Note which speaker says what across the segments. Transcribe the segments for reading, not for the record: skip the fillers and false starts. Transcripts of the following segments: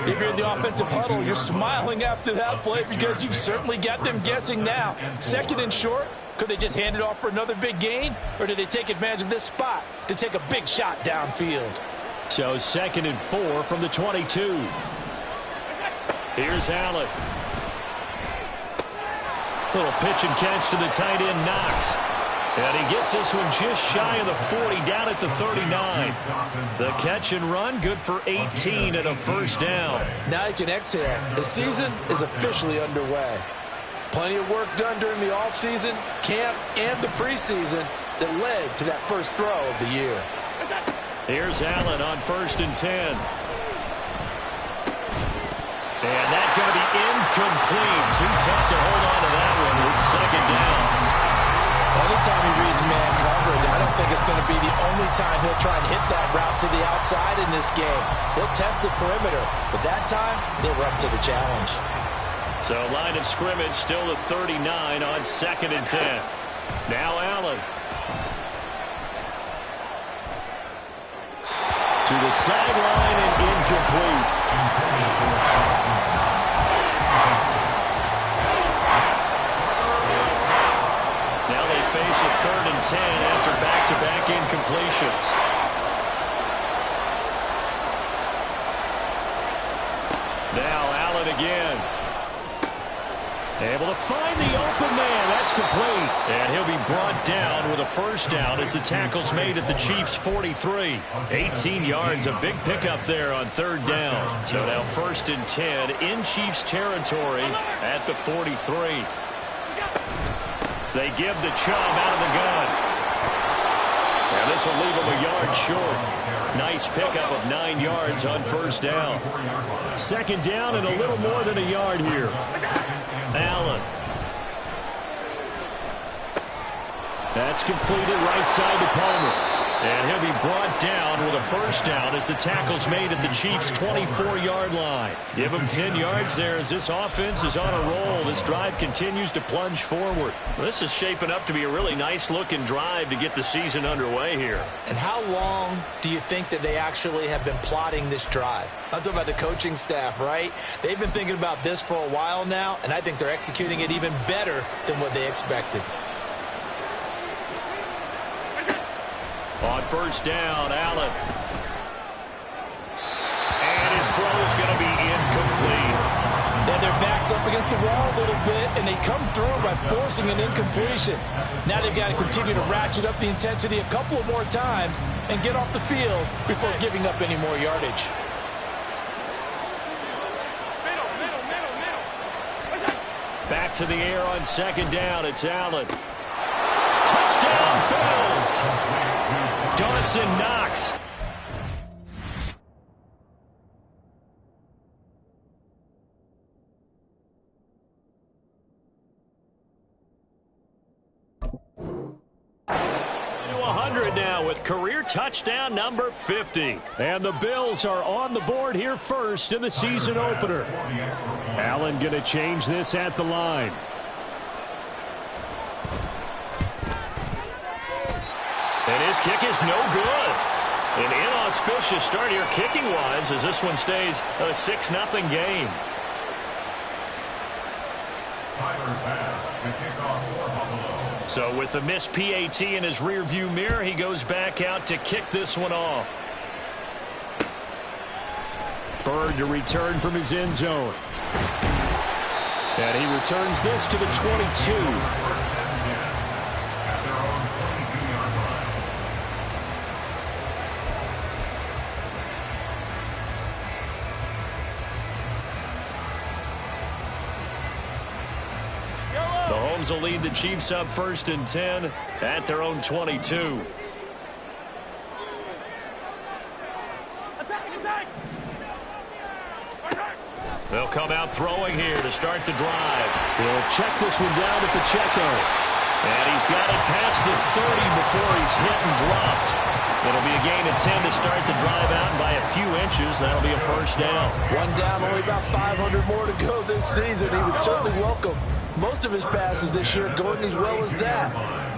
Speaker 1: If you're in the offensive huddle, you're smiling after that play because you've certainly got them guessing now. Second and short, could they just hand it off for another big gain? Or did they take advantage of this spot to take a big shot downfield?
Speaker 2: So 2nd and 4 from the 22. Here's Allen. Little pitch and catch to the tight end, Knox. And he gets this one just shy of the 40, down at the 39. The catch and run, good for 18 and a first down.
Speaker 1: Now you can exhale. The season is officially underway. Plenty of work done during the offseason, camp, and the preseason that led to that first throw of the year.
Speaker 2: Here's Allen on 1st and 10. And that's going to be incomplete. Too tough to hold on to that one with 2nd down.
Speaker 1: Anytime he reads man coverage, I don't think it's going to be the only time he'll try and hit that route to the outside in this game. He'll test the perimeter, but that time they were up to the challenge.
Speaker 2: So line of scrimmage still the 39 on 2nd and 10. Now Allen. To the sideline and incomplete. Now they face a 3rd and 10 after back-to-back incompletions. Now Allen again. Able to find the open man. That's complete. And he'll be brought down with a first down as the tackle's made at the Chiefs' 43. 18 yards, a big pickup there on 3rd down. So now 1st and 10 in Chiefs territory at the 43. They give the Chubb out of the gun. And this will leave him a yard short. Nice pickup of 9 yards on 1st down. 2nd down and a little more than a yard here. Allen. That's completed right side to Palmer. And he'll be brought down with a first down as the tackle's made at the Chiefs' 24-yard line. Give him 10 yards there as this offense is on a roll. This drive continues to plunge forward. This is shaping up to be a really nice-looking drive to get the season underway here.
Speaker 1: And how long do you think that they actually have been plotting this drive? I'm talking about the coaching staff, right? They've been thinking about this for a while now, and I think they're executing it even better than what they expected.
Speaker 2: On first down, Allen. And his throw's going to be incomplete.
Speaker 1: Then their back's up against the wall a little bit, and they come through by forcing an incompletion. Now they've got to continue to ratchet up the intensity a couple of more times and get off the field before giving up any more yardage.
Speaker 2: Back to the air on 2nd down. It's Allen. Touchdown, Bills! Dawson Knox. To 100 now with career touchdown number 50. And the Bills are on the board here first in the season opener. Allen going to change this at the line. And his kick is no good. An inauspicious start here kicking-wise as this one stays a 6-0 game. So with the missed PAT in his rearview mirror, he goes back out to kick this one off. Bird to return from his end zone. And he returns this to the 22. Mahomes will lead the Chiefs up 1st and 10 at their own 22. They'll come out throwing here to start the drive. He'll check this one down at Pacheco. And he's got it past the 30 before he's hit and dropped. It'll be a gain of 10 to start the drive out, and by a few inches, that'll be a first down.
Speaker 1: One down, only about 500 more to go this season. He would certainly welcome most of his passes this year going as well as that.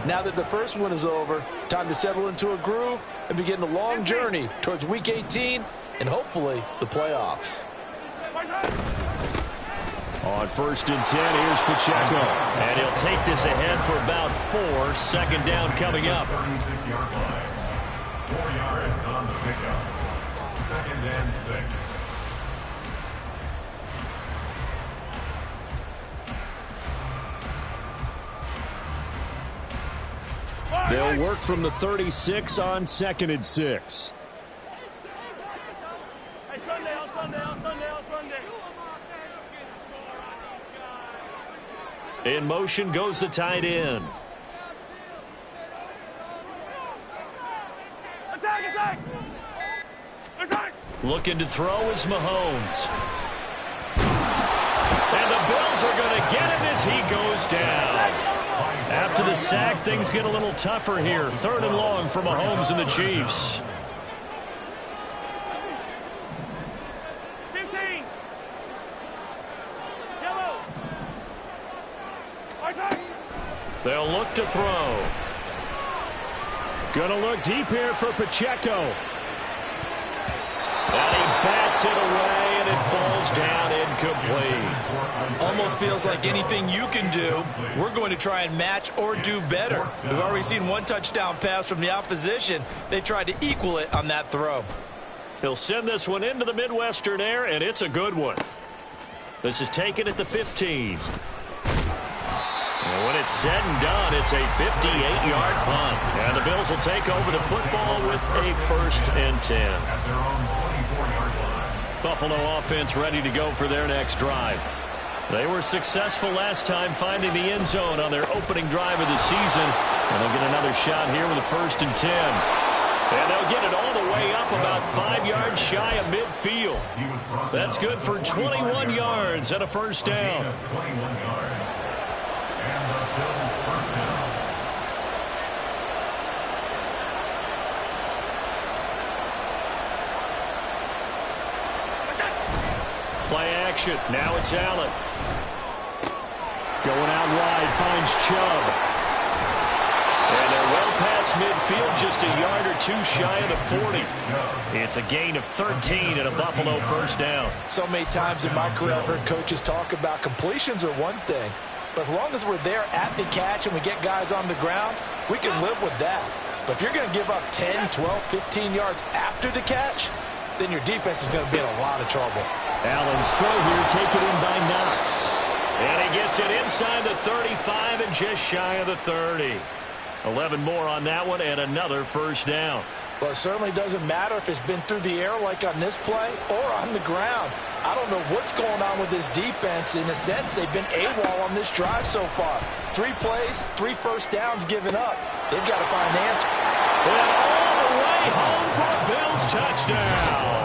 Speaker 1: Now that the first one is over, time to settle into a groove and begin the long journey towards Week 18 and hopefully the playoffs.
Speaker 2: On 1st and 10, here's Pacheco. And he'll take this ahead for about 4. Second down coming up.
Speaker 3: 36-yard line. 4 yards on the pickup. 2nd and 6.
Speaker 2: They'll work from the 36 on 2nd and 6. In motion goes the tight end. Looking to throw is Mahomes. And the Bills are going to get him as he goes down. After the sack, things get a little tougher here. 3rd and long for Mahomes and the Chiefs.
Speaker 4: 15. Yellow.
Speaker 2: They'll look to throw. Gonna look deep here for Pacheco. And he bats it away, and it falls down incomplete.
Speaker 1: Almost feels like anything you can do, we're going to try and match or do better. We've already seen 1 touchdown pass from the opposition. They tried to equal it on that throw.
Speaker 2: He'll send this one into the Midwestern air, and it's a good one. This is taken at the 15. And when it's said and done, it's a 58-yard punt. And the Bills will take over the football with a 1st and 10.
Speaker 3: At their own 24-yard line.
Speaker 2: Buffalo offense ready to go for their next drive. They were successful last time finding the end zone on their opening drive of the season. And they'll get another shot here with a 1st and 10. And they'll get it all the way up about 5 yards shy of midfield. That's good for 21 yards and a 1st down.
Speaker 3: 21 yards. And the Bills' 1st down.
Speaker 2: Play action. Now it's Allen. Going out wide, finds Chubb. And they're well past midfield, just a yard or 2 shy of the 40. It's a gain of 13 and a Buffalo 1st down.
Speaker 1: So many times in my career I've heard coaches talk about completions are one thing, but as long as we're there at the catch and we get guys on the ground, we can live with that. But if you're going to give up 10, 12, 15 yards after the catch, then your defense is going to be in a lot of trouble.
Speaker 2: Allen's throw here taken in by Knox. And he gets it inside the 35 and just shy of the 30. 11 more on that one and another 1st down.
Speaker 1: Well, it certainly doesn't matter if it's been through the air like on this play or on the ground. I don't know what's going on with this defense. In a sense, they've been AWOL on this drive so far. 3 plays, 3 1st downs given up. They've got to find the answer.
Speaker 2: And all the way home for a Bills touchdown.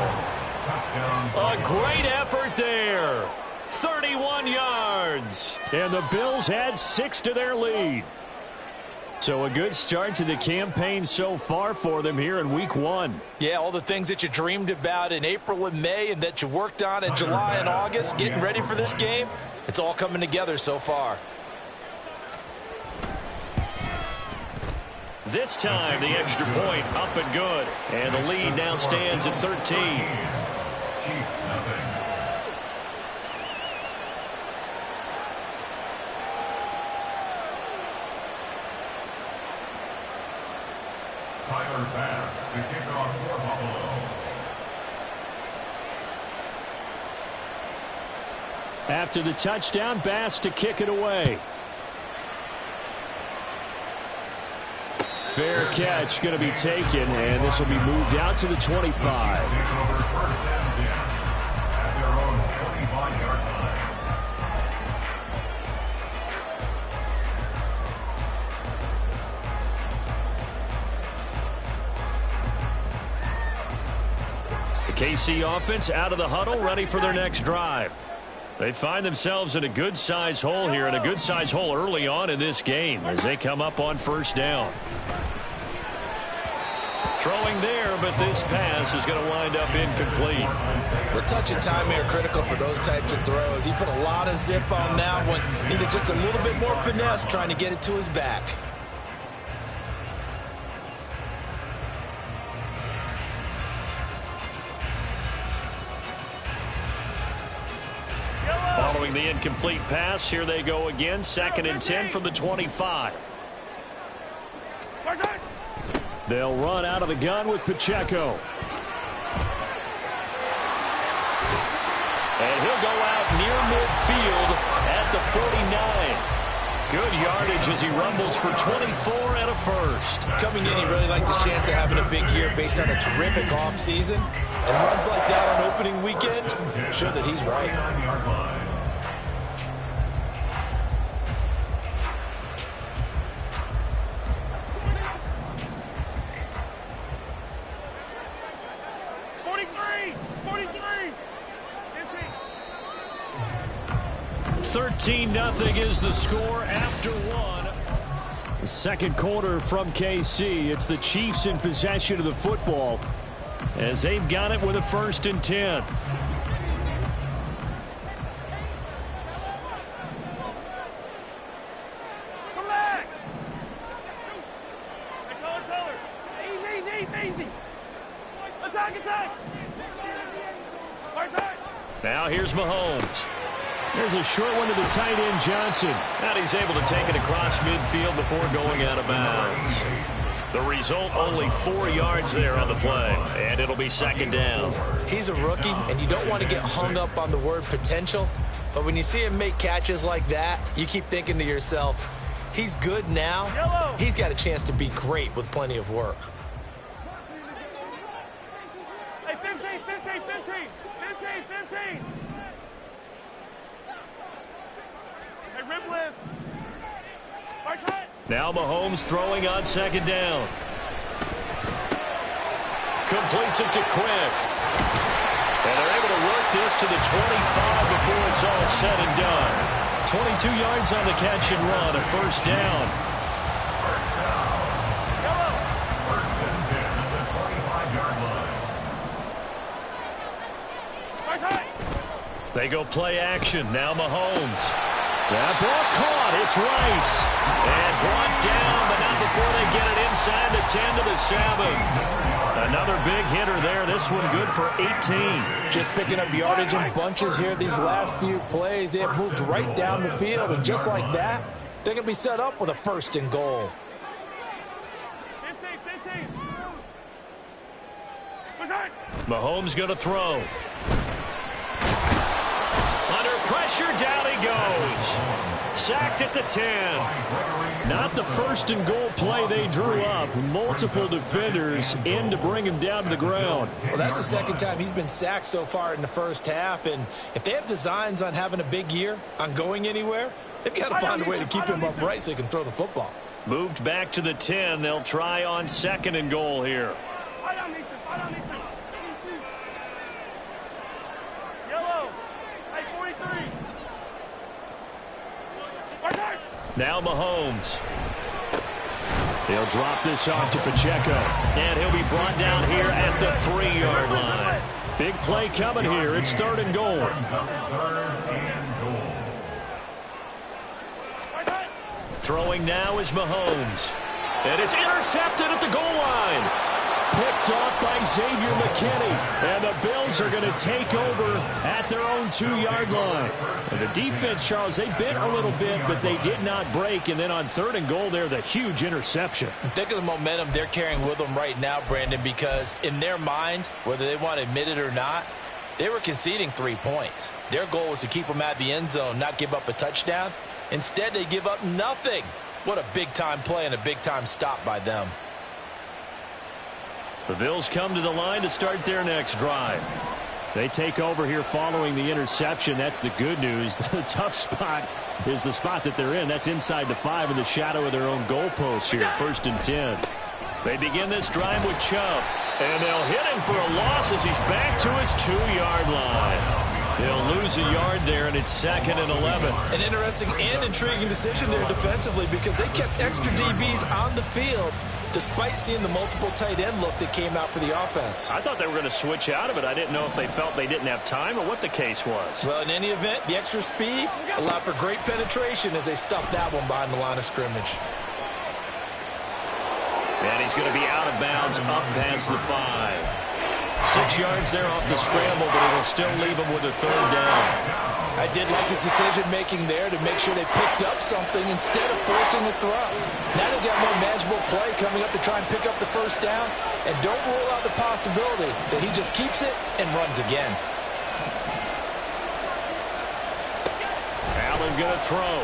Speaker 2: A great effort there. 31 yards. And the Bills add 6 to their lead. So a good start to the campaign so far for them here in week 1.
Speaker 1: Yeah, all the things that you dreamed about in April and May and that you worked on in July and August, getting ready for this game, it's all coming together so far.
Speaker 2: This time the extra point up and good. And the lead now stands at 13.
Speaker 3: Chiefs nothing. Tyler Bass to kick off for Buffalo.
Speaker 2: After the touchdown, Bass to kick it away. Fair catch going to be taken, and this will be moved out to the 25.
Speaker 3: At their own 25-yard line.
Speaker 2: The KC offense out of the huddle, ready for their next drive. They find themselves in a good-sized hole here, and a good-sized hole early on in this game as they come up on 1st down. Throwing there, but this pass is going to wind up incomplete.
Speaker 1: The touch and timing are critical for those types of throws. He put a lot of zip on that one. Needed just a little bit more finesse trying to get it to his back.
Speaker 2: Throwing the incomplete pass. Here they go again. 2nd and 10 from the 25. They'll run out of the gun with Pacheco. And he'll go out near midfield at the 49. Good yardage as he rumbles for 24 and a first.
Speaker 1: Coming in, he really liked his chance of having a big year based on a terrific offseason. And runs like that on opening weekend show that he's right.
Speaker 2: Nothing is the score after one. The second quarter from KC. It's the Chiefs in possession of the football as they've got it with a 1st and 10.
Speaker 4: Come back. Easy. Attack.
Speaker 2: Now here's Mahomes. There's a short one to the tight end, Johnson. And he's able to take it across midfield before going out of bounds. The result, only 4 yards there on the play. And it'll be 2nd down.
Speaker 1: He's a rookie, and you don't want to get hung up on the word potential. But when you see him make catches like that, you keep thinking to yourself, he's good now. He's got a chance to be great with plenty of work.
Speaker 4: Hey, 15.
Speaker 2: Now Mahomes throwing on 2nd down. Completes it to Quick. And they're able to work this to the 25 before it's all said and done. 22 yards on the catch and run, a 1st down.
Speaker 3: First and 10 at the 25-yard line.
Speaker 2: They go play action. Now Mahomes. That ball caught. It's Rice. And brought down, but not before they get it inside the 10 to the 7. Another big hitter there. This one good for 18.
Speaker 1: Just picking up yardage in bunches here these last few plays. They have moved right down the field, and just like that, they're going to be set up with a 1st and goal.
Speaker 4: 15.
Speaker 2: Mahomes going to throw. Under pressure, down he goes. Sacked at the 10. Not the 1st and goal play they drew up. Multiple defenders in to bring him down to the ground.
Speaker 1: Well, that's the 2nd time he's been sacked so far in the first half. And if they have designs on having a big year, on going anywhere, they've got to find a way to keep him upright so he can throw the football.
Speaker 2: Moved back to the 10. They'll try on 2nd and goal here. Now Mahomes. He'll drop this off to Pacheco. And he'll be brought down here at the 3-yard line. Big play coming here. It's 3rd and goal. Throwing now is Mahomes. And it's intercepted at the goal line. Picked off by Xavier McKinney. And the Bills are going to take over at their own 2-yard line. And the defense, Charles, they bent a little bit, but they did not break. And then on 3rd and goal there, the huge interception.
Speaker 1: Think of the momentum they're carrying with them right now, Brandon, because in their mind, whether they want to admit it or not, they were conceding 3 points. Their goal was to keep them at the end zone, not give up a touchdown. Instead, they give up nothing. What a big-time play and a big-time stop by them.
Speaker 2: The Bills come to the line to start their next drive. They take over here following the interception. That's the good news. The tough spot is the spot that they're in. That's inside the 5 in the shadow of their own goalposts here. 1st and 10. They begin this drive with Chubb. And they'll hit him for a loss as he's back to his 2-yard line. They'll lose a yard there, and it's 2nd and 11.
Speaker 1: An interesting and intriguing decision there defensively because they kept extra DBs on the field despite seeing the multiple tight end look that came out for the offense.
Speaker 2: I thought they were going to switch out of it. I didn't know if they felt they didn't have time or what the case was.
Speaker 1: Well, in any event, the extra speed allowed for great penetration as they stuffed that one behind the line of scrimmage.
Speaker 2: And he's going to be out of bounds up past the 5. 6 yards there off the scramble, but it'll still leave him with a 3rd down.
Speaker 1: I did like his decision-making there to make sure they picked up something instead of forcing the throw. Now they've got more manageable play coming up to try and pick up the 1st down. And don't rule out the possibility that he just keeps it and runs again.
Speaker 2: Allen going to throw.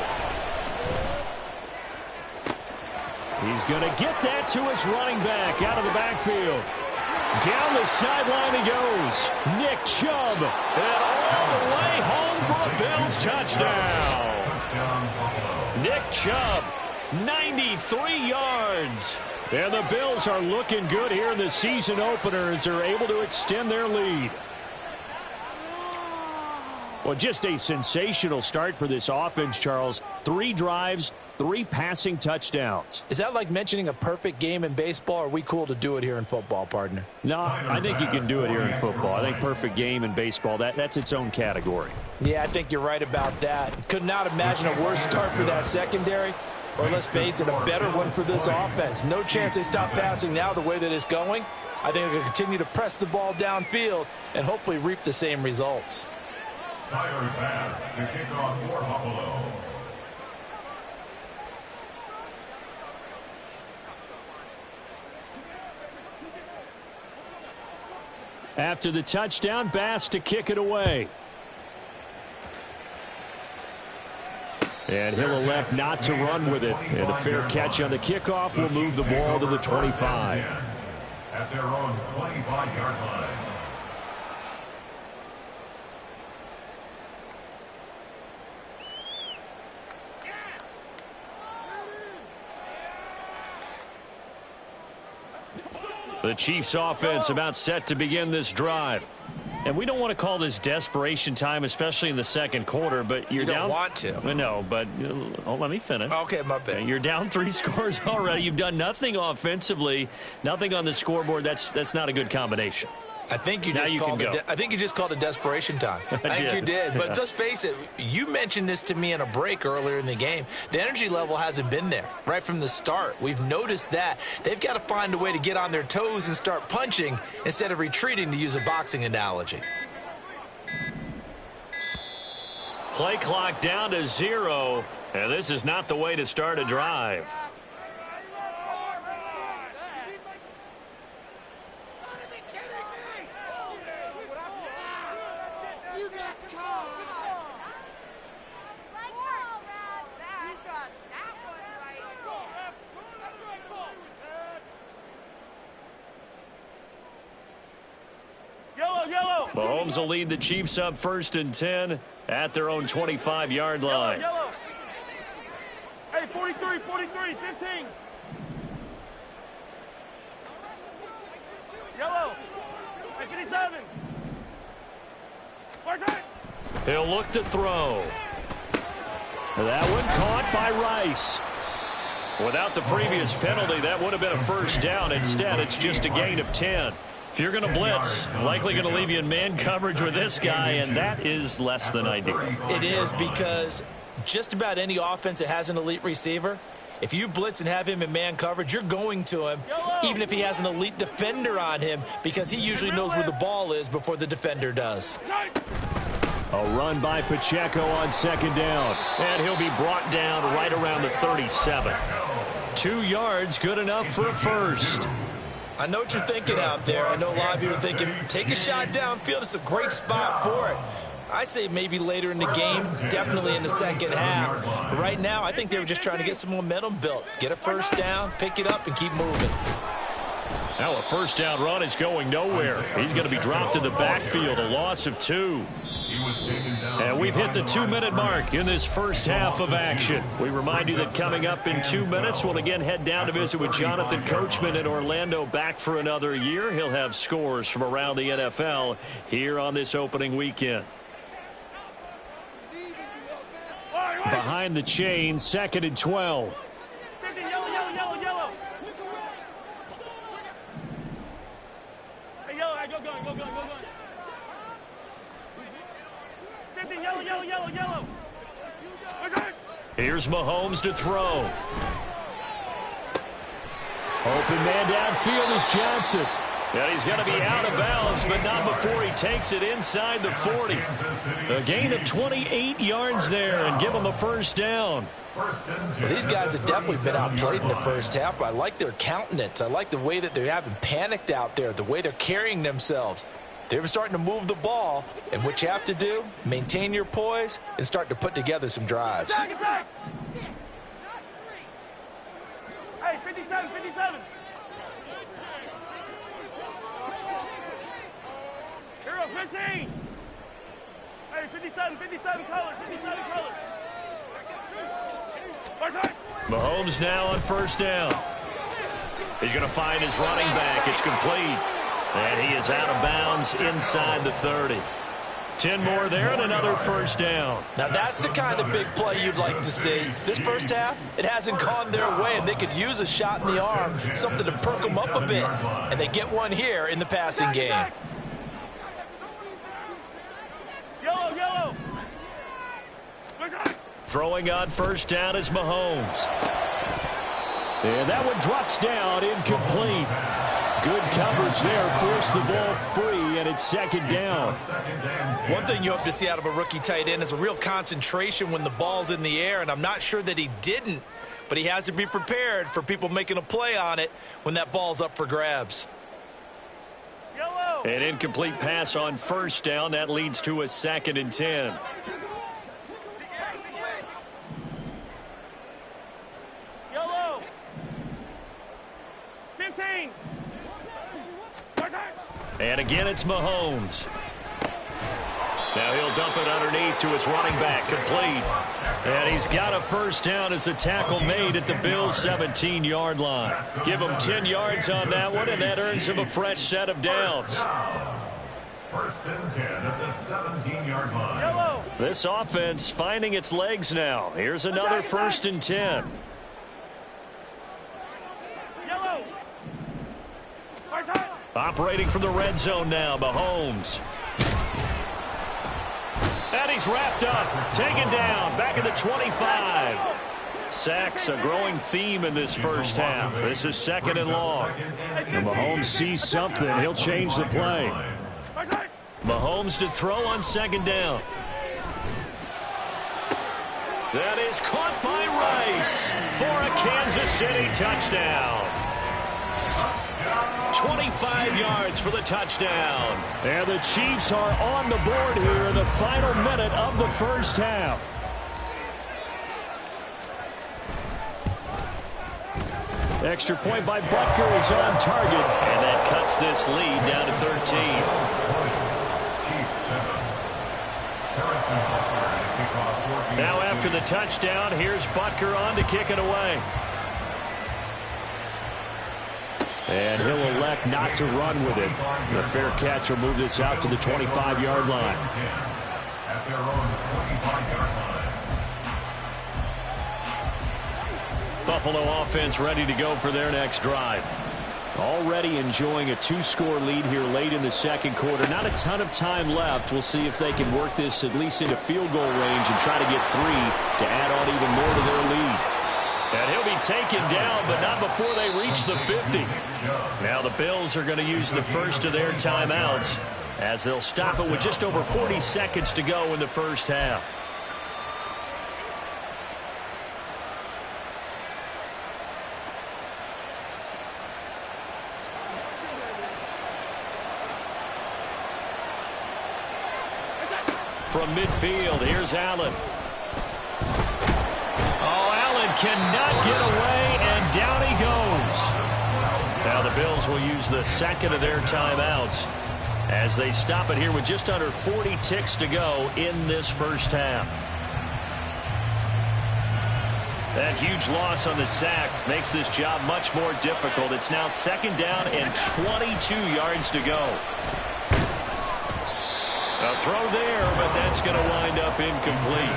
Speaker 2: He's going to get that to his running back out of the backfield. Down the sideline he goes. Nick Chubb. And all the way home for a Bills touchdown. Nick Chubb, 93 yards. And the Bills are looking good here in the season opener as they're able to extend their lead. Well, just a sensational start for this offense, Charles. 3 drives, 3 passing touchdowns.
Speaker 1: Is that like mentioning a perfect game in baseball? Or are we cool to do it here in football, partner?
Speaker 2: No, I think you can do it here in football. I think perfect game in baseball, that's its own category.
Speaker 1: Yeah, I think you're right about that. Could not imagine a worse start for that secondary. Or let's face it, a better one for this offense. No chance they stop passing now the way that it's going. I think they'll continue to press the ball downfield and hopefully reap the same results.
Speaker 3: Tyler pass to kick off for Buffalo.
Speaker 2: After the touchdown, Bass to kick it away. And he'll elect not to run with it. And a fair catch on the kickoff will move the ball to the 25.
Speaker 3: At their own 25-yard line.
Speaker 2: The Chiefs offense about set to begin this drive. And we don't want to call this desperation time, especially in the second quarter, but you're
Speaker 1: you don't
Speaker 2: down.
Speaker 1: Want to.
Speaker 2: No, but let me finish.
Speaker 1: Okay, my bad.
Speaker 2: You're down 3 scores already. You've done nothing offensively, nothing on the scoreboard. That's not a good combination.
Speaker 1: I think you just called it desperation time. I think you did. But let's face it, you mentioned this to me in a break earlier in the game. The energy level hasn't been there right from the start. We've noticed that. They've got to find a way to get on their toes and start punching instead of retreating, to use a boxing analogy.
Speaker 2: Play clock down to 0, and this is not the way to start a drive. Mahomes will lead the Chiefs up 1st and 10 at their own 25-yard line.
Speaker 4: Yellow. Hey, 43, 15. Yellow. Hey, 57.
Speaker 2: He'll look to throw. That one caught by Rice. Without the previous penalty, that would have been a 1st down. Instead, it's just a gain of 10. If you're going to blitz, likely going to leave you in man coverage with this guy, and that is less than ideal.
Speaker 1: It is, because just about any offense that has an elite receiver, if you blitz and have him in man coverage, you're going to him, even if he has an elite defender on him, because he usually knows where the ball is before the defender does.
Speaker 2: A run by Pacheco on 2nd down, and he'll be brought down right around the 37. 2 yards, good enough for a 1st.
Speaker 1: I know what you're thinking out there. I know a lot of you are thinking, take a shot downfield. It's a great spot for it. I'd say maybe later in the game, definitely in the second half. But right now, I think they were just trying to get some momentum built. Get a 1st down, pick it up, and keep moving.
Speaker 2: Now a 1st down run is going nowhere. He's going to be dropped in the backfield, a loss of 2. And we've hit the 2-minute mark in this first half of action. We remind you that coming up in 2 minutes, we'll again head down to visit with Jonathan Coachman in Orlando, back for another year. He'll have scores from around the NFL here on this opening weekend. Behind the chain, 2nd and 12.
Speaker 4: Yellow. Hey, yellow, go going. 50, yellow.
Speaker 2: Here's Mahomes to throw. Open man downfield is Johnson. And he's going to be out of bounds, but not before he takes it inside the 40. A gain of 28 yards there and give him a first down.
Speaker 1: Well, these guys have definitely been outplayed in the first half, but I like their countenance. I like the way that they haven't panicked out there, the way they're carrying themselves. They're starting to move the ball, and what you have to do, maintain your poise and start to put together some drives.
Speaker 4: Attack! Hey, 57, 57. Hero, 15. Hey, 57, 57 colors, 57 colors.
Speaker 2: Mahomes now on first down. He's going to find his running back. It's complete. And he is out of bounds inside the 30. 10 more there and another first down.
Speaker 1: Now that's the kind of big play you'd like to see. This first half, it hasn't gone their way, and they could use a shot in the arm, something to perk them up a bit. And they get one here in the passing game.
Speaker 4: Yellow, yellow.
Speaker 2: Throwing on first down is Mahomes. And that one drops down, incomplete. Good coverage there, forced the ball free, and it's second down.
Speaker 1: One thing you hope to see out of a rookie tight end is a real concentration when the ball's in the air, and I'm not sure that he didn't, but he has to be prepared for people making a play on it when that ball's up for grabs.
Speaker 4: Yellow.
Speaker 2: An incomplete pass on first down. That leads to a 2nd and 10.
Speaker 4: Yellow. 15.
Speaker 2: And again, it's Mahomes. Now he'll dump it underneath to his running back, complete. And he's got a first down as a tackle made at the Bills' 17-yard line. Give him 10 yards on that one, and that earns him a fresh set of downs.
Speaker 3: First and 10 at the 17-yard line.
Speaker 4: Yellow.
Speaker 2: This offense finding its legs now. Here's another first and 10.
Speaker 4: Yellow.
Speaker 2: Operating from the red zone now, Mahomes. And he's wrapped up, taken down, back at the 25. Sacks, a growing theme in this first half. This is 2nd and long.
Speaker 5: And Mahomes sees something. He'll change the play.
Speaker 2: Mahomes to throw on 2nd down. That is caught by Rice for a Kansas City touchdown. 25 yards for the touchdown.
Speaker 5: And the Chiefs are on the board here in the final minute of the first half. Extra point by Butker is on target.
Speaker 2: And that cuts this lead down to 13. Now after the touchdown, here's Butker on to kick it away.
Speaker 5: And he'll elect not to run with it. The fair catch will move this out to the 25-yard line.
Speaker 3: At their own 25-yard line.
Speaker 2: Buffalo offense ready to go for their next drive.
Speaker 5: Already enjoying a 2-score lead here late in the second quarter. Not a ton of time left. We'll see if they can work this at least into field goal range and try to get 3 to add on even more to their lead.
Speaker 2: And he'll be taken down, but not before they reach the 50. Now the Bills are going to use the first of their timeouts as they'll stop it with just over 40 seconds to go in the first half. From midfield, here's Allen. Cannot get away, and down he goes. Now the Bills will use the second of their timeouts as they stop it here with just under 40 ticks to go in this first half. That huge loss on the sack makes this job much more difficult. It's now 2nd down and 22 yards to go. A throw there, but that's going to wind up incomplete.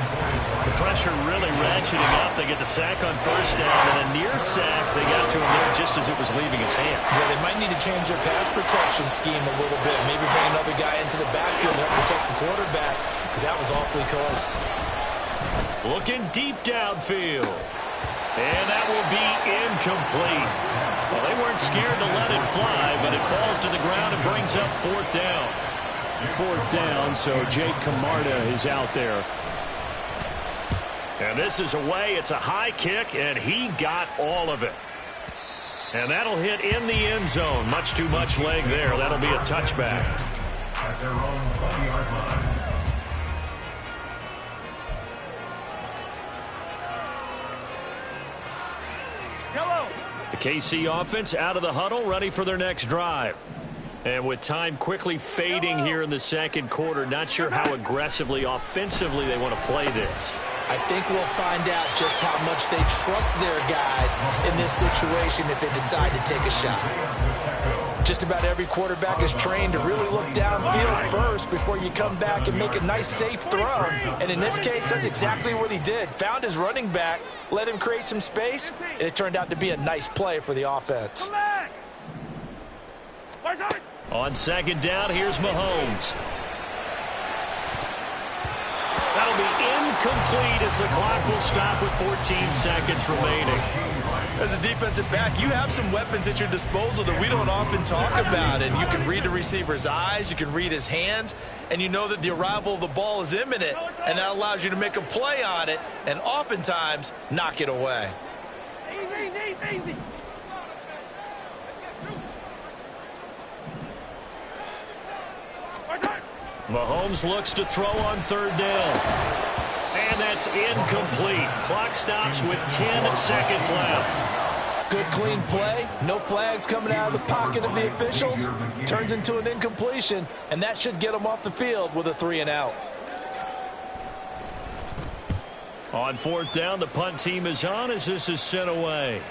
Speaker 2: The pressure really ratcheting up. They get the sack on first down, and a near sack. They got to him there just as it was leaving his hand.
Speaker 1: Yeah, they might need to change their pass protection scheme a little bit. Maybe bring another guy into the backfield to help protect the quarterback, because that was awfully close.
Speaker 2: Looking deep downfield. And that will be incomplete. Well, they weren't scared to let it fly, but it falls to the ground. brings up 4th down.
Speaker 5: 4th down, so Jake Camarda is out there.
Speaker 2: And this is away. It's a high kick, and he got all of it. And that'll hit in the end zone. Much too much leg there. That'll be a touchback.
Speaker 3: At their own 20-yard line.
Speaker 4: Yellow.
Speaker 2: The KC offense out of the huddle, ready for their next drive. And with time quickly fading here in the second quarter, not sure how aggressively, offensively they want to play this.
Speaker 1: I think we'll find out just how much they trust their guys in this situation if they decide to take a shot. Just about every quarterback is trained to really look downfield first before you come back and make a nice, safe throw. And in this case, that's exactly what he did. Found his running back, let him create some space, and it turned out to be a nice play for the offense.
Speaker 4: Come back.
Speaker 2: On 2nd down, here's Mahomes. That'll be incomplete as the clock will stop with 14 seconds remaining.
Speaker 1: As a defensive back, you have some weapons at your disposal that we don't often talk about. And you can read the receiver's eyes, you can read his hands, and you know that the arrival of the ball is imminent, and that allows you to make a play on it and oftentimes knock it away.
Speaker 4: Easy.
Speaker 2: Mahomes looks to throw on 3rd down. And that's incomplete. Clock stops with 10 seconds left.
Speaker 1: Good, clean play. No flags coming out of the pocket of the officials. Turns into an incompletion, and that should get them off the field with a 3-and-out.
Speaker 2: On 4th down, the punt team is on as this is sent away.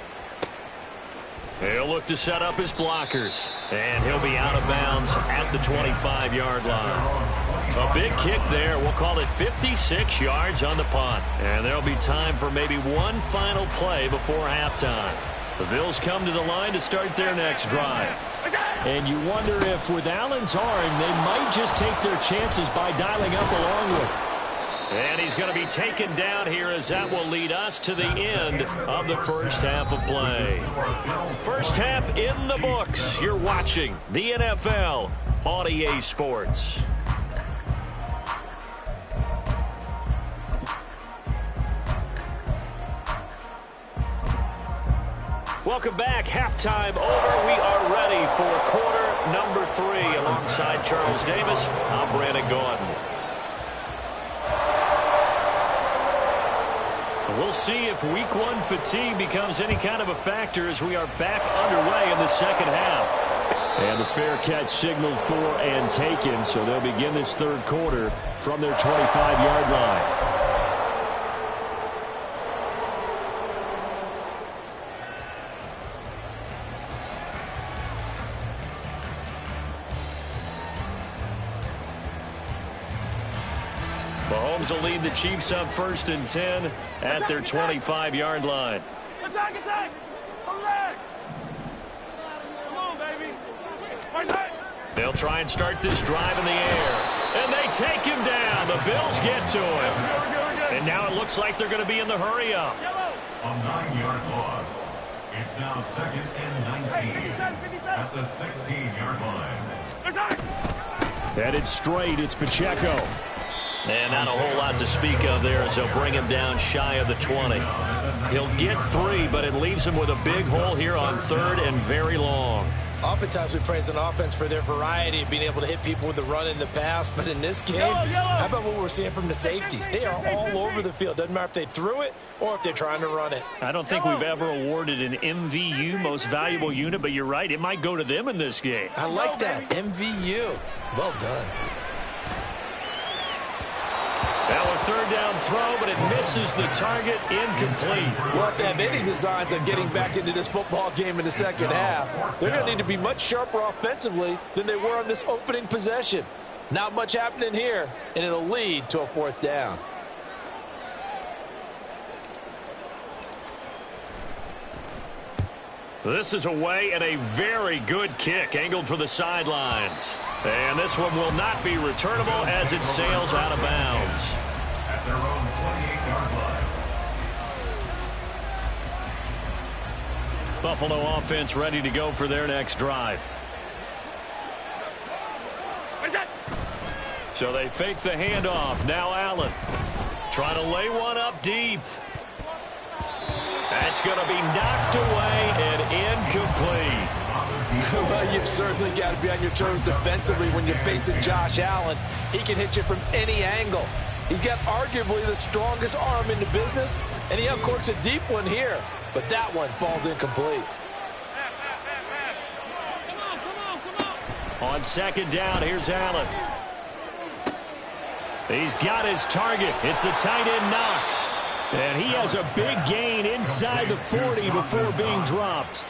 Speaker 2: He'll look to set up his blockers. And he'll be out of bounds at the 25-yard line. A big kick there. We'll call it 56 yards on the punt. And there'll be time for maybe one final play before halftime. The Bills come to the line to start their next drive.
Speaker 5: And you wonder if with Allen's arm, they might just take their chances by dialing up along with it.
Speaker 2: And he's going to be taken down here as that will lead us to the end of the first half of play. First half in the books. You're watching the NFL on EA Sports. Welcome back. Halftime over. We are ready for quarter number 3. Alongside Charles Davis, I'm Brandon Gordon. We'll see if week 1 fatigue becomes any kind of a factor as we are back underway in the second half.
Speaker 5: And the fair catch signaled for and taken, so they'll begin this third quarter from their 25-yard line.
Speaker 2: Mahomes will lead the Chiefs up 1st and 10 at their 25-yard line.
Speaker 4: Attack. Come back. Come on, baby.
Speaker 2: They'll try and start this drive in the air. And they take him down. The Bills get to him. And now it looks like they're going to be in the hurry-up.
Speaker 3: A 9-yard loss. It's now 2nd and 19 at the 16-yard line.
Speaker 5: Headed straight, it's Pacheco.
Speaker 2: And not a whole lot to speak of there as they'll bring him down shy of the 20. He'll get 3, but it leaves him with a big hole here on 3rd and very long.
Speaker 1: Oftentimes we praise an offense for their variety of being able to hit people with the run in the pass, but in this game, how about what we're seeing from the safeties? They are all over the field. Doesn't matter if they threw it or if they're trying to run it.
Speaker 2: I don't think we've ever awarded an MVU, most valuable unit, but you're right, it might go to them in this game.
Speaker 1: I like that, MVU. Well done.
Speaker 2: Now a 3rd down throw, but it misses the target, incomplete.
Speaker 1: Well, if they have any designs on getting back into this football game in the second half, they're going to need to be much sharper offensively than they were on this opening possession. Not much happening here, and it'll lead to a 4th down.
Speaker 2: This is away and a very good kick angled for the sidelines. And this one will not be returnable as it sails out of bounds.
Speaker 3: At their own 28-yard line.
Speaker 2: Buffalo offense ready to go for their next drive. So they fake the handoff. Now Allen trying to lay one up deep. That's going to be knocked away and incomplete.
Speaker 1: Well, you've certainly got to be on your toes defensively when you're facing Josh Allen. He can hit you from any angle. He's got arguably the strongest arm in the business, and he uncorks a deep one here. But that one falls incomplete.
Speaker 2: On second down, here's Allen. He's got his target. It's the tight end Knox. And he has a big gain inside the 40 before being dropped.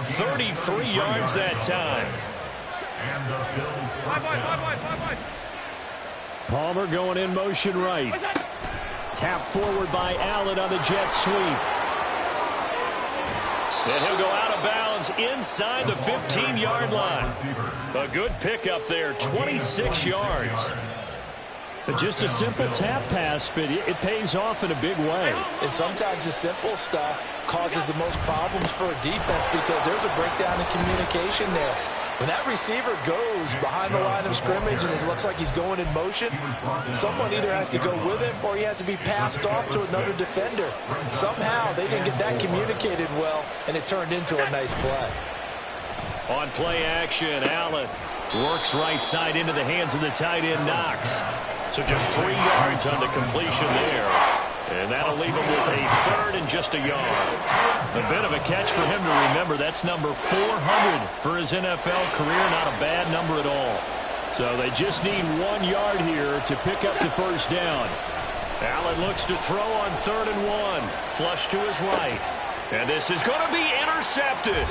Speaker 2: 33 yards that time.
Speaker 3: And the Bills first down.
Speaker 5: Palmer going in motion right. Tap forward by Allen on the jet sweep.
Speaker 2: And he'll go out of bounds inside the 15-yard line. A good pickup there, 26 yards.
Speaker 5: Just a simple tap pass, but it pays off in a big way.
Speaker 1: And sometimes the simple stuff causes the most problems for a defense because there's a breakdown in communication there. When that receiver goes behind the line of scrimmage and it looks like he's going in motion, someone either has to go with him or he has to be passed off to another defender. Somehow they didn't get that communicated well, and it turned into a nice play.
Speaker 2: On play action, Allen works right side into the hands of the tight end Knox. So just 3 yards on the completion there. And that'll leave him with a third and just a yard. A bit of a catch for him to remember. That's number 400 for his NFL career. Not a bad number at all.
Speaker 5: So they just need 1 yard here to pick up the first down.
Speaker 2: Allen looks to throw on 3rd and 1. Flush to his right. And this is going to be intercepted.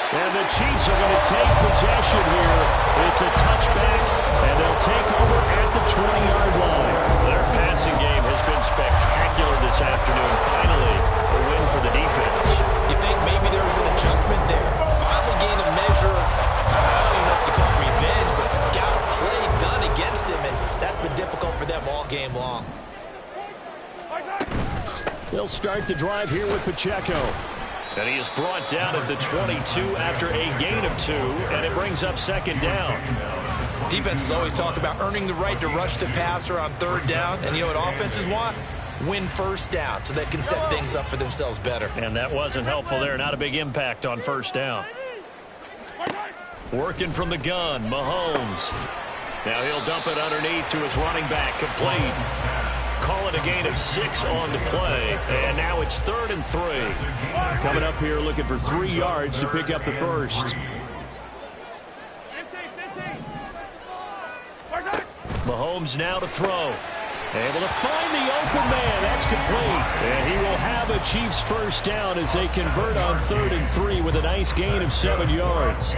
Speaker 5: And the Chiefs are going to take possession here. It's a touchback, and they'll take over at the 20-yard line.
Speaker 2: Their passing game has been spectacular this afternoon. Finally, a win for the defense.
Speaker 1: You think maybe there was an adjustment there? Finally gained a measure of, I don't even know if you call it revenge, but got a play done against him, and that's been difficult for them all game long.
Speaker 5: They'll start the drive here with Pacheco.
Speaker 2: And he is brought down at the 22 after a gain of 2, and it brings up second down.
Speaker 1: Defenses always talk about earning the right to rush the passer on 3rd down, and you know what offenses want? Win first down so they can set things up for themselves better.
Speaker 2: And that wasn't helpful there. Not a big impact on first down. Working from the gun, Mahomes. Now he'll dump it underneath to his running back, complete. Call it a gain of 6 on the play, and now it's 3rd and 3.
Speaker 5: Coming up here looking for 3 yards to pick up the first.
Speaker 2: Mahomes now to throw. Able to find the open man. That's complete.
Speaker 5: And he will have a Chiefs first down as they convert on 3rd and 3 with a nice gain of 7 yards.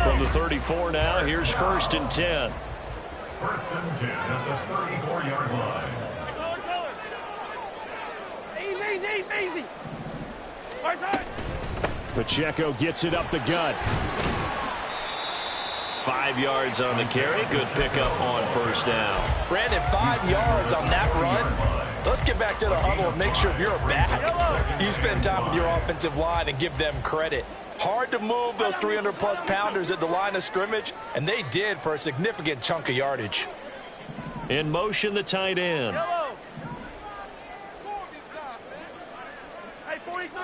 Speaker 2: From the 34 now, here's 1st and 10.
Speaker 3: 1st and 10 at the 34-yard line.
Speaker 4: Easy.
Speaker 5: Pacheco gets it up the gut.
Speaker 2: 5 yards on the carry. Good pickup on 1st down.
Speaker 1: Brandon, 5 yards on that run. Let's get back to the huddle and make sure if you're a back, you spend time with your offensive line and give them credit. Hard to move those 300-plus pounders at the line of scrimmage, and they did for a significant chunk of yardage.
Speaker 2: In motion, the tight end.
Speaker 4: Hey, 43.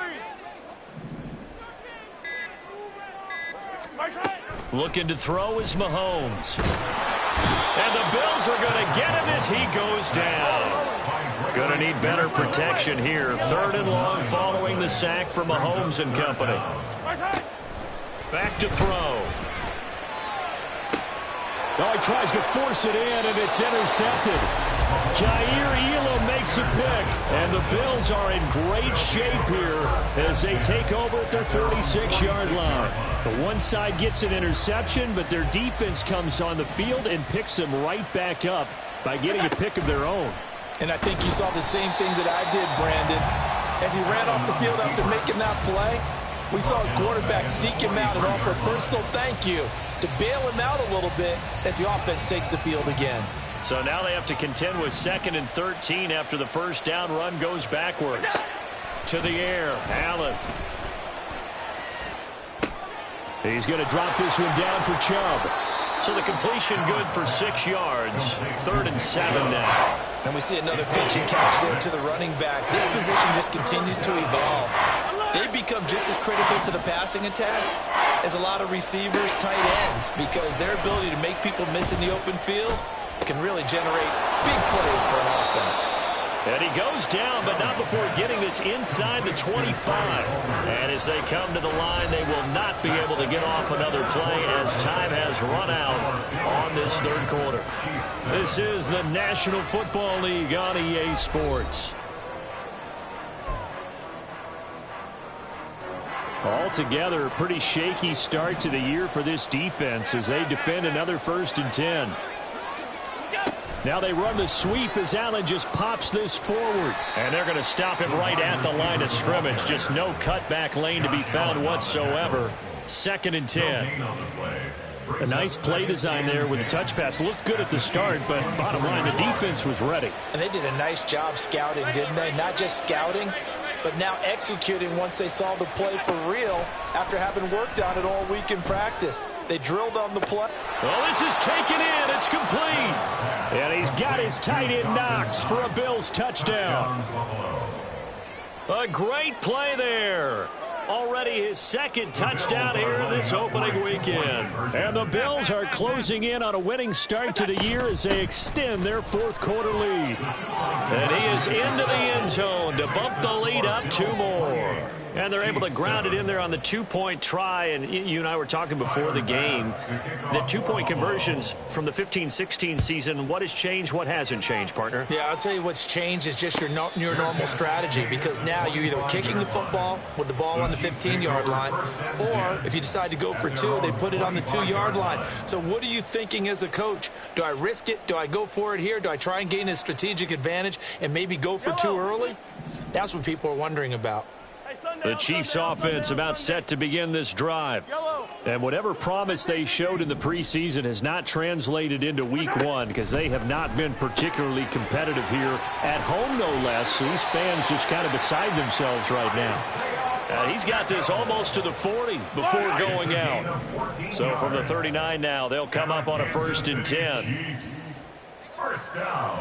Speaker 2: Looking to throw is Mahomes. And the Bills are going to get him as he goes down. Going to need better protection here. 3rd and long following the sack for Mahomes and company. Back to throw.
Speaker 5: Oh, he tries to force it in, and it's intercepted. Jair Elam makes a pick, and the Bills are in great shape here as they take over at their 36-yard line. The one side gets an interception, but their defense comes on the field and picks them right back up by getting a pick of their own.
Speaker 1: And I think you saw the same thing that I did, Brandon. As he ran off the field after making that play, we saw his quarterback seek him out and offer a personal thank you to bail him out a little bit as the offense takes the field again.
Speaker 2: So now they have to contend with 2nd and 13 after the first down run goes backwards. To the air, Allen.
Speaker 5: He's going to drop this one down for Chubb.
Speaker 2: So the completion good for 6 yards. 3rd and 7 now.
Speaker 1: And we see another pitch and catch there to the running back. This position just continues to evolve. They've become just as critical to the passing attack as a lot of receivers, tight ends, because their ability to make people miss in the open field can really generate big plays for an offense.
Speaker 2: And he goes down, but not before getting this inside the 25. And as they come to the line, they will not be able to get off another play as time has run out on this 3rd quarter. This is the National Football League on EA Sports.
Speaker 5: Altogether, a pretty shaky start to the year for this defense as they defend another 1st and 10. Now they run the sweep as Allen just pops this forward.
Speaker 2: And they're going to stop him right at the line of scrimmage. Just no cutback lane to be found whatsoever. 2nd and 10.
Speaker 5: A nice play design there with the touch pass. Looked good at the start, but bottom line, the defense was ready.
Speaker 1: And they did a nice job scouting, didn't they? Not just scouting, but now executing once they saw the play for real after having worked on it all week in practice. They drilled on the play.
Speaker 2: Well, this is taken in. It's complete.
Speaker 5: And he's got his tight end Knox for a Bills touchdown.
Speaker 2: A great play there. Already his 2nd touchdown here in this opening weekend.
Speaker 5: And the Bills are closing in on a winning start to the year as they extend their 4th quarter lead.
Speaker 2: And he is into the end zone to bump the lead up 2 more. And they're able to ground it in there on the 2-point try. And you and I were talking before the game. The 2-point conversions from the 15-16 season, what has changed, what hasn't changed, partner?
Speaker 1: Yeah, I'll tell you what's changed is just your normal strategy, because now you're either kicking the football with the ball on the 15-yard line, or if you decide to go for 2, they put it on the 2-yard line. So what are you thinking as a coach? Do I risk it? Do I go for it here? Do I try and gain a strategic advantage and maybe go for 2 early? That's what people are wondering about.
Speaker 2: The Chiefs offense about set to begin this drive.
Speaker 5: And whatever promise they showed in the preseason has not translated into week 1 because they have not been particularly competitive here at home, no less. So these fans just kind of beside themselves right now.
Speaker 2: He's got this almost to the 40 before going out. So from the 39 now, they'll come up on a 1st and 10.
Speaker 3: First down.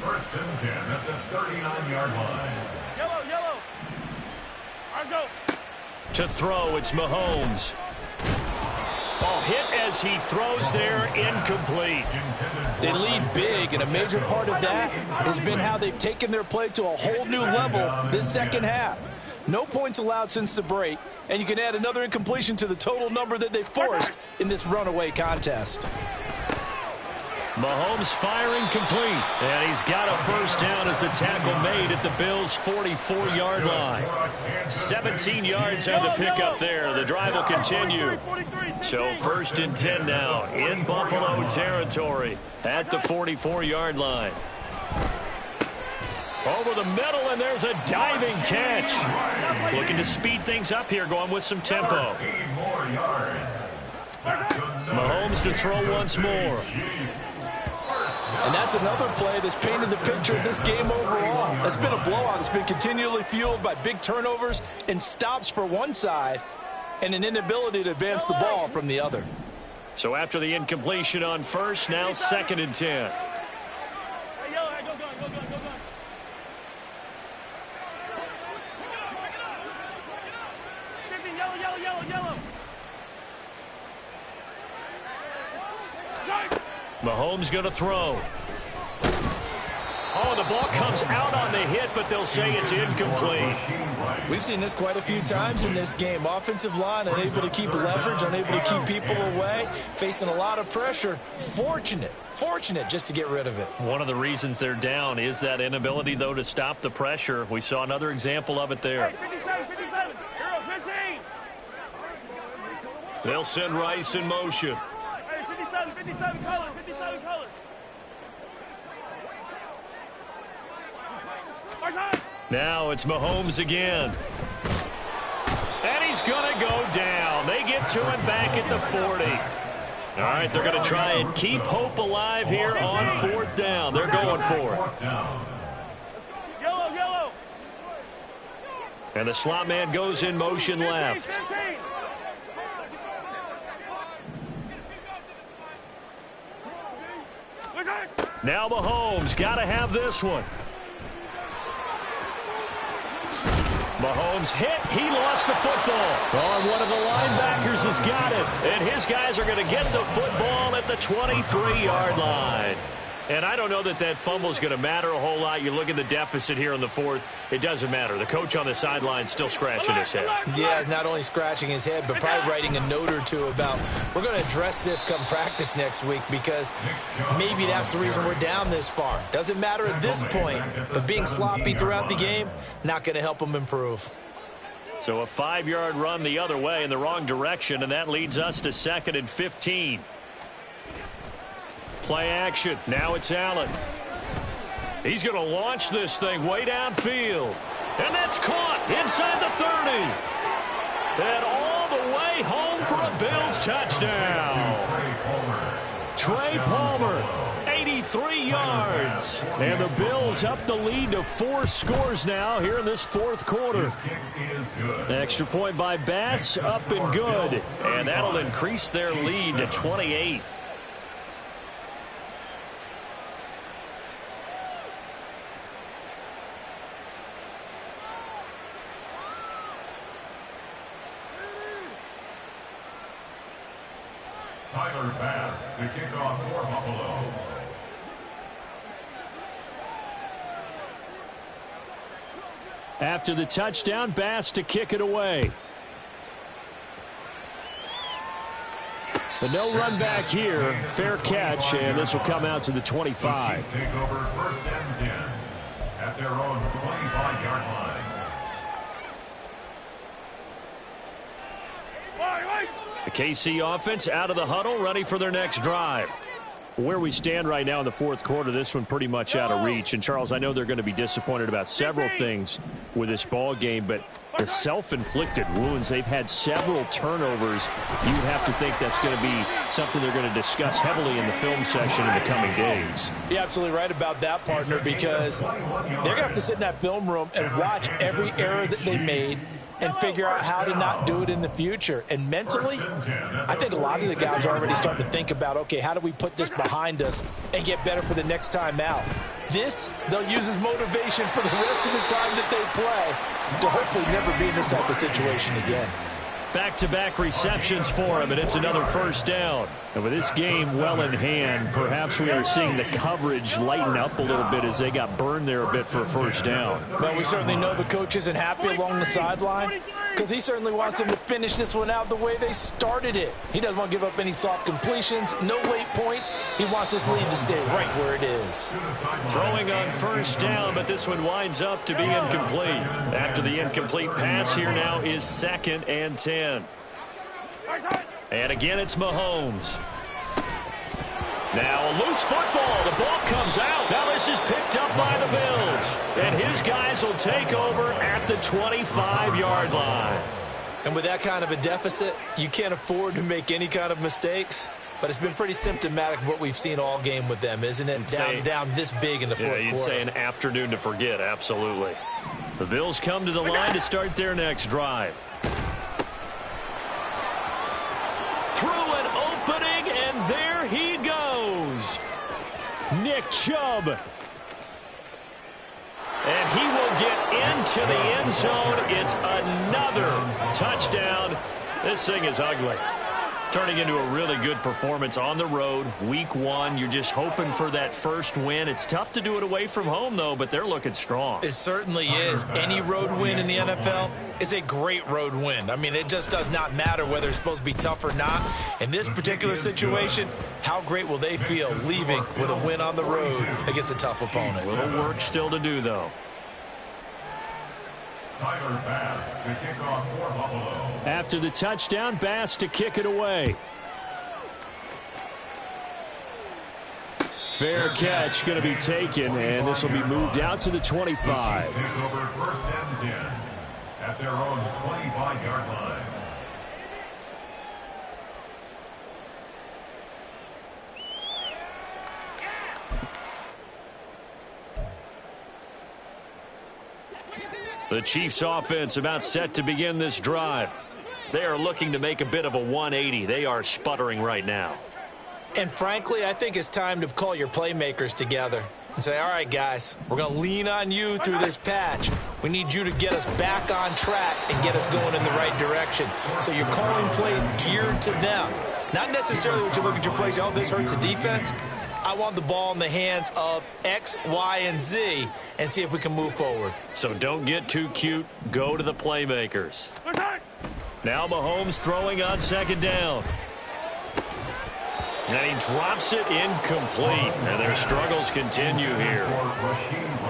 Speaker 3: 1st and 10 at the 39-yard line.
Speaker 4: Yellow. Let's go.
Speaker 2: To throw, it's Mahomes. Ball hit as he throws there, incomplete.
Speaker 1: They lead big, and a major part of that has been how they've taken their play to a whole new level this 2nd half. No points allowed since the break, and you can add another incompletion to the total number that they forced in this runaway contest.
Speaker 2: Mahomes firing complete, and he's got a 1st down as a tackle made at the Bills' 44-yard line. 17 yards on the pickup there. The drive will continue. So 1st and 10 now in Buffalo territory at the 44-yard line. Over the middle, and there's a diving catch. Looking to speed things up here, going with some tempo. Mahomes to throw once more.
Speaker 1: And that's another play that's painted the picture of this game overall. It's been a blowout. It's been continually fueled by big turnovers and stops for one side and an inability to advance the ball from the other.
Speaker 2: So after the incompletion on 1st, now 2nd and 10. Mahomes going to throw. Oh, the ball comes out on the hit, but they'll say it's incomplete.
Speaker 1: We've seen this quite a few times in this game. Offensive line unable to keep leverage, unable to keep people away, facing a lot of pressure. Fortunate just to get rid of it.
Speaker 2: One of the reasons they're down is that inability, though, to stop the pressure. We saw another example of it there.
Speaker 4: 57. 15.
Speaker 2: They'll send Rice in motion.
Speaker 4: 57 colors.
Speaker 2: Now it's Mahomes again. And he's going to go down. They get to him back at the 40. All right, they're going to try and keep hope alive here on 4th down. They're going for it.
Speaker 4: Yellow.
Speaker 2: And the slot man goes in motion left. Now Mahomes got to have this one. Mahomes hit. He lost the football. Oh, and one of the linebackers has got it. And his guys are going to get the football at the 23-yard line. And I don't know that that fumble is going to matter a whole lot. You look at the deficit here in the fourth. It doesn't matter. The coach on the sideline still scratching his head.
Speaker 1: Yeah, not only scratching his head, but probably writing a note or two about, we're going to address this come practice next week, because maybe that's the reason we're down this far. Doesn't matter at this point, but being sloppy throughout the game, not going to help them improve.
Speaker 2: So a 5-yard run the other way in the wrong direction, and that leads us to 2nd and 15. Play action. Now it's Allen. He's going to launch this thing way downfield. And that's caught inside the 30. And all the way home for a Bills touchdown. Trey Palmer, 83 yards. And the Bills up the lead to 4 scores now here in this fourth quarter. Extra point by Bass, up and good. And that'll increase their lead to 28.
Speaker 3: Tyler Bass to kick off for Buffalo.
Speaker 2: After the touchdown, Bass to kick it away. The no run back here. Fair catch, and this will come out to the 25.
Speaker 3: The Chiefs take over 1st and 10 at their own 25-yard line.
Speaker 2: The KC offense out of the huddle, ready for their next drive. Where we stand right now in the fourth quarter, this one pretty much out of reach. And, Charles, I know they're going to be disappointed about several things with this ball game, but the self-inflicted wounds, they've had several turnovers. You would have to think that's going to be something they're going to discuss heavily in the film session in the coming days.
Speaker 1: You're absolutely right about that, partner, because they're going to have to sit in that film room and watch every error that they made and figure out how to not do it in the future. And mentally, I think a lot of the guys are already starting to think about, okay, how do we put this behind us and get better for the next time out? This, they'll use as motivation for the rest of the time that they play to hopefully never be in this type of situation again.
Speaker 2: Back-to-back receptions for him, and it's another first down. And with this game well in hand, perhaps we are seeing the coverage lighten up a little bit as they got burned there a bit for a first down.
Speaker 1: Well, we certainly know the coach isn't happy along the sideline, because he certainly wants them to finish this one out the way they started it. He doesn't want to give up any soft completions, no late points. He wants this lead to stay right where it is.
Speaker 2: Throwing on first down, but this one winds up to be incomplete. After the incomplete pass, here now is 2nd and 10. And again, it's Mahomes. Now a loose football. The ball comes out. Now this is picked up by the Bills. And his guys will take over at the 25-yard line.
Speaker 1: And with that kind of a deficit, you can't afford to make any kind of mistakes. But it's been pretty symptomatic of what we've seen all game with them, isn't it? Down this big in the fourth quarter.
Speaker 2: Yeah, you'd say an afternoon to forget, absolutely. The Bills come to the line to start their next drive. Through an opening, and there he goes. Nick Chubb. And he will get into the end zone. It's another touchdown. This thing is ugly. Turning into a really good performance on the road. Week 1, you're just hoping for that first win. It's tough to do it away from home, though, but they're looking strong.
Speaker 1: It certainly is. Any road win in the NFL is a great road win. I mean, it just does not matter whether it's supposed to be tough or not. In this particular situation, how great will they feel leaving with a win on the road against a tough opponent?
Speaker 2: A little work still to do, though.
Speaker 3: Tyler Bass to kick off for Buffalo.
Speaker 2: After the touchdown, Bass to kick it away. Fair catch going to be taken, and this will be moved out to the 25.
Speaker 3: Take over 1st and 10 at their own 25-yard line.
Speaker 2: The Chiefs offense about set to begin this drive. They are looking to make a bit of a 180. They are sputtering right now.
Speaker 1: And frankly, I think it's time to call your playmakers together and say, all right, guys, we're going to lean on you through this patch. We need you to get us back on track and get us going in the right direction. So you're calling plays geared to them. Not necessarily what you look at your plays, oh, this hurts the defense. I want the ball in the hands of X, Y, and Z and see if we can move forward.
Speaker 2: So don't get too cute. Go to the playmakers. Now Mahomes throwing on second down. And he drops it incomplete. And their struggles continue here.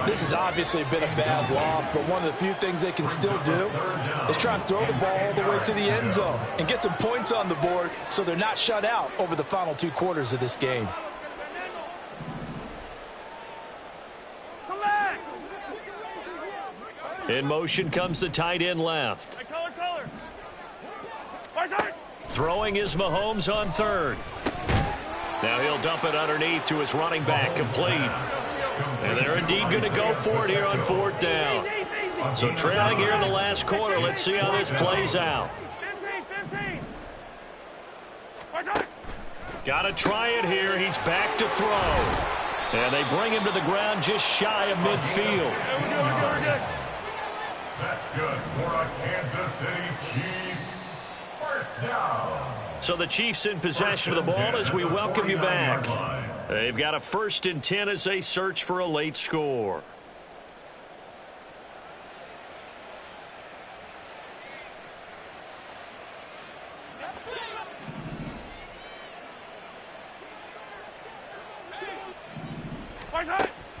Speaker 1: This has obviously been a bad loss, but one of the few things they can still do is try and throw the ball all the way to the end zone and get some points on the board so they're not shut out over the final 2 quarters of this game.
Speaker 2: In motion comes the tight end left. Throwing is Mahomes on third. Now he'll dump it underneath to his running back, complete. And they're indeed going to go for it here on 4th down. So trailing here in the last quarter, let's see how this plays out. Got to try it here. He's back to throw. And they bring him to the ground just shy of midfield.
Speaker 3: That's good for a Kansas City Chiefs. First down.
Speaker 2: So the Chiefs in possession of the ball as we welcome you back. They've got a 1st and 10 as they search for a late score.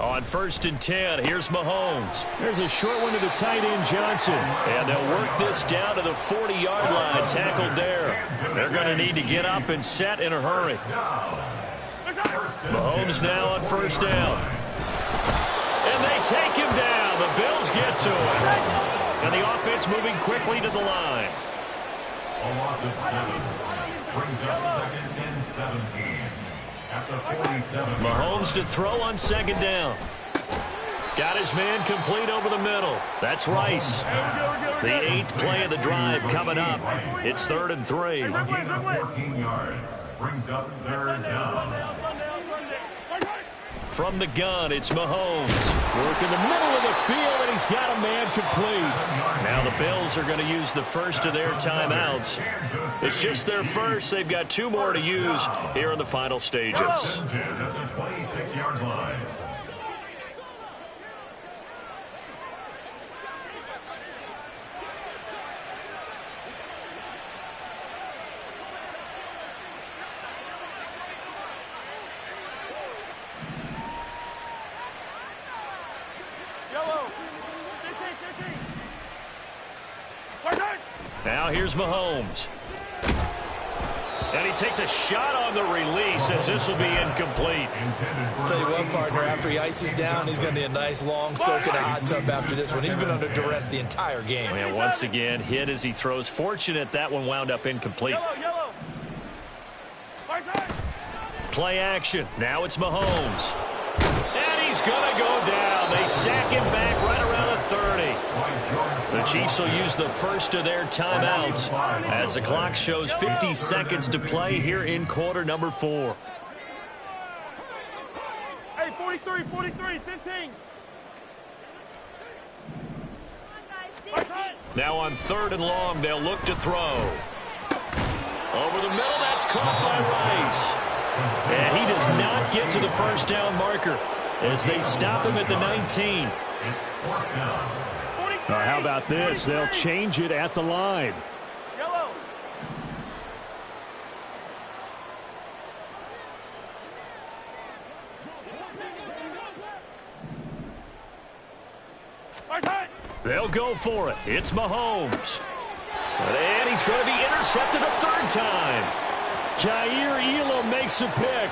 Speaker 2: On 1st and 10, here's Mahomes.
Speaker 5: There's a short one to the tight end, Johnson.
Speaker 2: And they'll work this down to the 40-yard line, tackled there. They're going to need to get up and set in a hurry. Mahomes now on 1st down. And they take him down. The Bills get to him. And the offense moving quickly to the line.
Speaker 3: A loss of 7 brings up 2nd and 17. After 47.
Speaker 2: Mahomes to throw on 2nd down. Got his man complete over the middle. That's Rice. The 8th play of the drive coming up. It's 3rd and 3.
Speaker 3: 14 yards brings up 3rd down.
Speaker 2: From the gun, it's Mahomes.
Speaker 5: Work in the middle of the field, and he's got a man complete.
Speaker 2: Now the Bills are going to use the first of their timeouts. It's just their first. They've got 2 more to use here in the final stages.
Speaker 3: At the 26-yard line.
Speaker 2: Now here's Mahomes. And he takes a shot on the release as this will be incomplete.
Speaker 1: Tell you what, partner, after he ices down, he's going to need a nice long soak in a hot tub after this one. He's been under duress the entire game.
Speaker 2: And once again, hit as he throws. Fortunate that one wound up incomplete. Play action. Now it's Mahomes. And he's going to go down. They sack him back right around the 30. The Chiefs will use the first of their timeouts as the clock shows 50 seconds to play here in quarter number 4.
Speaker 4: Hey, 43, 15.
Speaker 2: Now on 3rd and long, they'll look to throw. Over the middle, that's caught by Rice. And he does not get to the first down marker as they stop him at the 19.
Speaker 5: How about this? They'll change it at the line.
Speaker 4: Yellow.
Speaker 2: They'll go for it. It's Mahomes. And he's going to be intercepted a 3rd time.
Speaker 5: Jair Elam makes a pick.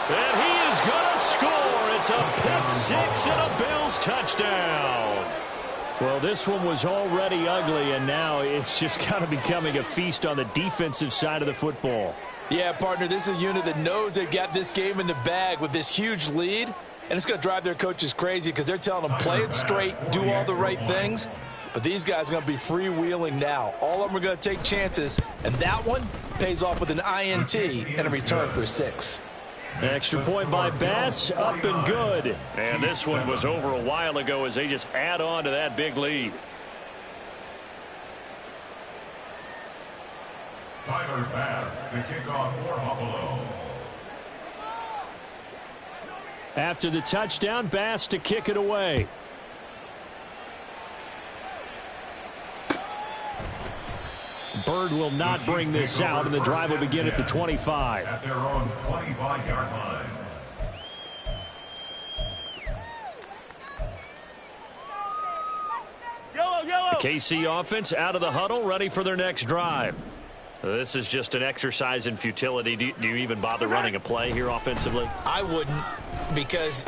Speaker 2: And he is going to score. It's a pick 6 and a Bills touchdown.
Speaker 5: Well, this one was already ugly, and now it's just kind of becoming a feast on the defensive side of the football.
Speaker 1: Yeah, partner, this is a unit that knows they've got this game in the bag with this huge lead, and it's going to drive their coaches crazy because they're telling them play it straight, do all the right things. but these guys are going to be freewheeling now. All of them are going to take chances, and that one pays off with an INT and a return for 6.
Speaker 5: Extra point by Bass, up and good.
Speaker 2: And this one was over a while ago as they just add on to that big lead.
Speaker 3: Tyler Bass to kick off for Buffalo.
Speaker 5: After the touchdown, Bass to kick it away. Bird will not bring this out, and the drive will begin at the 25.
Speaker 3: At their own 25-yard line.
Speaker 2: The KC offense out of the huddle, ready for their next drive. This is just an exercise in futility. Do you even bother running a play here offensively?
Speaker 1: I wouldn't, because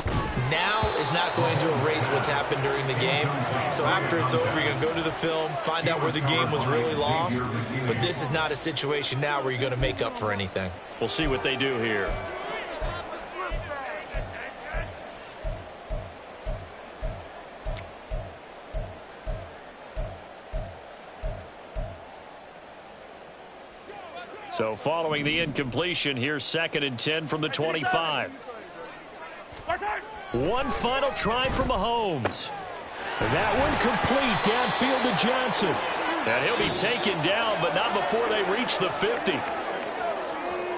Speaker 1: now is not going to erase what's happened during the game. So after it's over, you're going to go to the film, find out where the game was really lost. But this is not a situation now where you're going to make up for anything.
Speaker 2: We'll see what they do here. So following the incompletion, here's 2nd and 10 from the 25. One final try from Mahomes.
Speaker 5: That one complete downfield to Johnson.
Speaker 2: And he'll be taken down, but not before they reach the 50.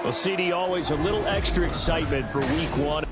Speaker 5: Well, CD, always a little extra excitement for week 1.